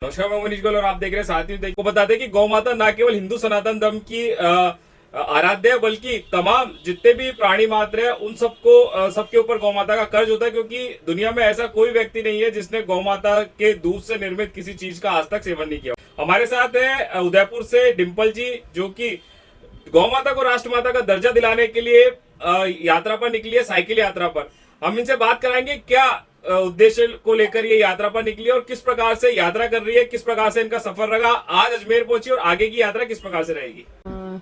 नमस्कार, मैं मनीष गोयल और आप देख रहे हैं साथी को बता दें कि गौ माता न केवल हिंदू सनातन धर्म की आराध्य है, बल्कि तमाम जितने भी प्राणी मात्र है उन सबको सबके ऊपर गौ माता का कर्ज होता है, क्योंकि दुनिया में ऐसा कोई व्यक्ति नहीं है जिसने गौ माता के दूध से निर्मित किसी चीज का आज तक सेवन नहीं किया। हमारे साथ है उदयपुर से डिम्पल जी, जो कि गौ माता को राष्ट्रमाता का दर्जा दिलाने के लिए यात्रा पर निकली है, साइकिल यात्रा पर। हम इनसे बात कराएंगे क्या उद्देश्य को लेकर ये यात्रा पर निकली और किस प्रकार से यात्रा कर रही है, किस प्रकार से इनका सफर रहा, आज अजमेर पहुंची और आगे की यात्रा किस प्रकार से रहेगी।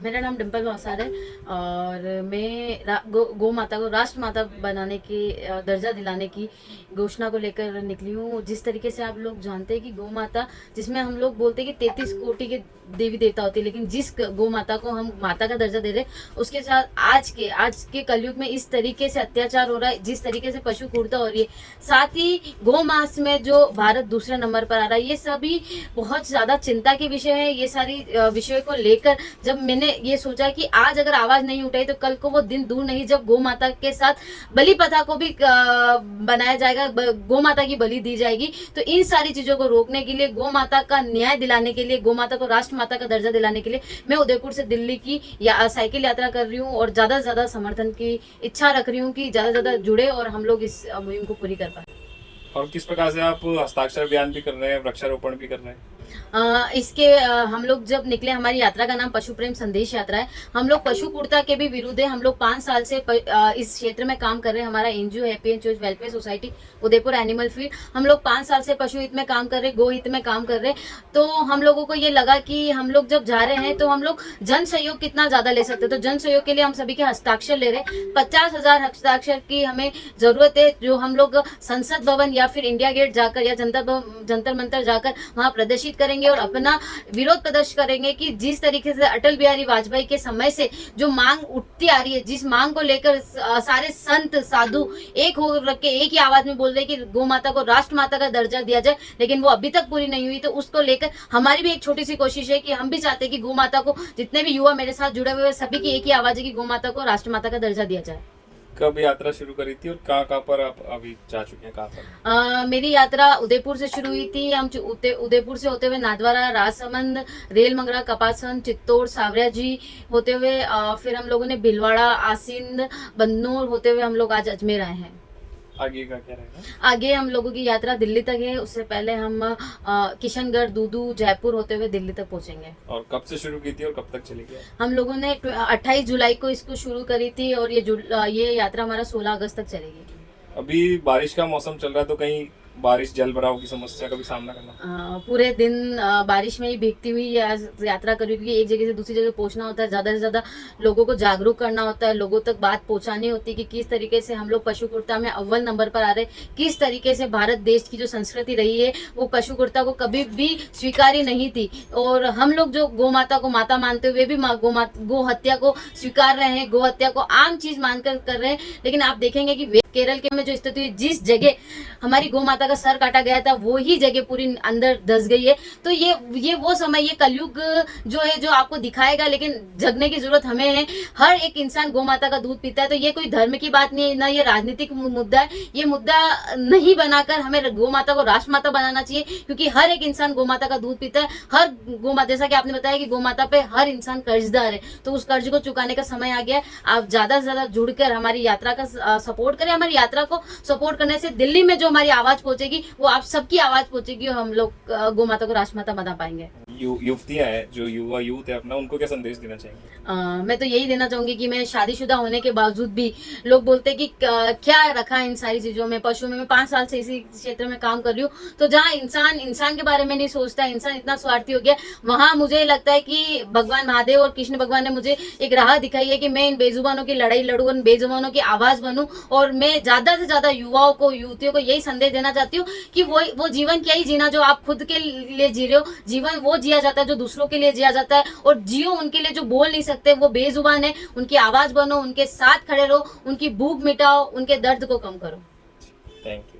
मेरा नाम डिम्पल भावसार है और मैं गौ माता को राष्ट्र माता बनाने की दर्जा दिलाने की घोषणा को लेकर निकली हूँ। जिस तरीके से आप लोग जानते हैं कि गौ माता, जिसमें हम लोग बोलते हैं कि 33 कोटि के देवी देवता होते हैं, लेकिन जिस गौ माता को हम माता का दर्जा दे रहे हैं उसके साथ आज के कलयुग में इस तरीके से अत्याचार हो रहा है, जिस तरीके से पशु क्रूरता हो रही है, साथ ही गौ मास में जो भारत दूसरे नंबर पर आ रहा है, ये सभी बहुत ज्यादा चिंता के विषय है। ये सारी विषय को लेकर जब मैंने ये सोचा कि आज अगर आवाज नहीं उठाई तो कल को वो दिन दूर नहीं जब गौ माता के साथ बलि प्रथा को भी बनाया जाएगा, गौ माता की बलि दी जाएगी। तो इन सारी चीजों को रोकने के लिए, गौ माता का न्याय दिलाने के लिए, गौ माता को राष्ट्र माता का दर्जा दिलाने के लिए मैं उदयपुर से दिल्ली की साइकिल यात्रा कर रही हूँ और ज्यादा से ज्यादा समर्थन की इच्छा रख रही हूँ कि ज्यादा से ज्यादा जुड़े और हम लोग इस मुहिम को पूरी कर पाए। और किस प्रकार से आप हस्ताक्षर अभियान भी कर रहे हैं, वृक्षारोपण भी कर रहे हैं। हम लोग जब निकले, हमारी यात्रा का नाम पशु प्रेम संदेश यात्रा है। हम लोग पशु क्रूरता के भी विरुद्ध है। हम लोग 5 साल से इस क्षेत्र में काम कर रहे हैं। हमारा NGO happy and choice welfare society Udaipur animal feed, हम लोग 5 साल से पशु हित में काम कर रहे हैं, गो हित में काम कर रहे हैं। तो हम लोगों को ये लगा कि हम लोग जब जा रहे हैं तो हम लोग जन सहयोग कितना ज्यादा ले सकते हैं। तो जन सहयोग के लिए हम सभी के हस्ताक्षर ले रहे हैं। 50,000 हस्ताक्षर की हमें जरूरत है, जो हम लोग संसद भवन या फिर इंडिया गेट जाकर या जंतर मंतर जाकर वहां प्रदर्शित करेंगे और अपना विरोध प्रदर्शन करेंगे कि जिस तरीके से अटल बिहारी वाजपेयी के समय से जो मांग उठती आ रही है, जिस मांग को लेकर सारे संत साधु एक हो रख के एक ही आवाज में बोल रहे हैं कि गौ माता को राष्ट्र माता का दर्जा दिया जाए, लेकिन वो अभी तक पूरी नहीं हुई। तो उसको लेकर हमारी भी एक छोटी सी कोशिश है कि हम भी चाहते हैं कि गौ माता को, जितने भी युवा मेरे साथ जुड़े हुए सभी की एक ही आवाज है कि गौ माता को राष्ट्र माता का दर्जा दिया जाए। कब यात्रा शुरू करी थी और कहाँ पर आप अभी जा चुके हैं, कहाँ पर? मेरी यात्रा उदयपुर से शुरू हुई थी। हम उदयपुर से होते हुए नाथद्वारा, राजसमंद, रेल मंगरा, कपासन, चित्तौड़, सावरिया जी होते हुए फिर हम लोगों ने भीलवाड़ा, आसिंद, बन्नूर होते हुए हम लोग आज अजमेर आए हैं। आगे का क्या रहेगा? आगे हम लोगों की यात्रा दिल्ली तक है। उससे पहले हम किशनगढ़, दूदू, जयपुर होते हुए दिल्ली तक पहुंचेंगे। और कब से शुरू की थी और कब तक चलेगी? हम लोगों ने 28 जुलाई को इसको शुरू करी थी और ये यात्रा हमारा 16 अगस्त तक चलेगी। अभी बारिश का मौसम चल रहा है, तो कहीं बारिश जल भराव की समस्या का भी सामना करना? पूरे दिन बारिश में ही भीगती हुई यात्रा करी, क्योंकि एक जगह से दूसरी जगह पहुंचना होता है। ज्यादा से ज्यादा लोगों को जागरूक करना होता है, लोगों तक बात पहुंचानी होती है कि किस तरीके से हम लोग पशु क्रूरता में अव्वल नंबर पर आ रहे, किस तरीके से भारत देश की जो संस्कृति रही है वो पशु क्रूरता को कभी भी स्वीकार्य नहीं थी। और हम लोग जो गौ माता को माता मानते हुए भी गो हत्या को स्वीकार रहे हैं, गो हत्या को आम चीज मानकर कर रहे हैं। लेकिन आप देखेंगे कि केरल के में जो स्थिति हुई, जिस जगह हमारी गौ माता का सर काटा गया था वही जगह पूरी अंदर धस गई है। तो ये वो समय, ये कलयुग जो है जो आपको दिखाएगा, लेकिन जगने की जरूरत हमें है। हर एक इंसान गौ माता का दूध पीता है। तो ये कोई धर्म की बात नहीं है, ना ये राजनीतिक मुद्दा है। ये मुद्दा नहीं बनाकर हमें गौ माता को राष्ट्र माता बनाना चाहिए, क्योंकि हर एक इंसान गौ माता का दूध पीता है। हर गौ माता, जैसा कि आपने बताया कि गौ माता पे हर इंसान कर्जदार है, तो उस कर्ज को चुकाने का समय आ गया है। आप ज्यादा से ज्यादा जुड़कर हमारी यात्रा का सपोर्ट करें। हमारी यात्रा को सपोर्ट करने से दिल्ली में जो हमारी आवाज पहुंचेगी वो आप सबकी आवाज पहुंचेगी और हम लोग गौ माता को राष्ट्रमाता बना पाएंगे। युवतियां हैं, जो युवा यूथ है अपना, उनको क्या संदेश देना चाहेंगे? मैं तो यही देना चाहूंगी कि मैं शादीशुदा होने के बावजूद भी लोग बोलते हैं कि क्या रखा है इन सारी चीजों में, पशु में। मैं 5 साल से इसी क्षेत्र में काम कर रही हूँ। तो जहाँ इंसान के बारे में नहीं सोचता, इंसान इतना स्वार्थी हो गया, वहां मुझे लगता है कि भगवान महादेव और कृष्ण भगवान ने मुझे एक राह दिखाई है कि मैं इन बेजुबानों की लड़ाई लड़ूं, इन बेजुबानों की आवाज बनूं। और मैं ज्यादा से ज्यादा युवाओं को, युवतियों को यही संदेश देना चाहती हूँ कि वो जीवन क्या ही जीना जो आप खुद के लिए जी रहे हो। जीवन वो जिया जाता है जो दूसरों के लिए जिया जाता है, और जियो उनके लिए जो बोल नहीं सकते, वो बेजुबान है। उनकी आवाज बनो, उनके साथ खड़े रहो, उनकी भूख मिटाओ, उनके दर्द को कम करो। Thank you.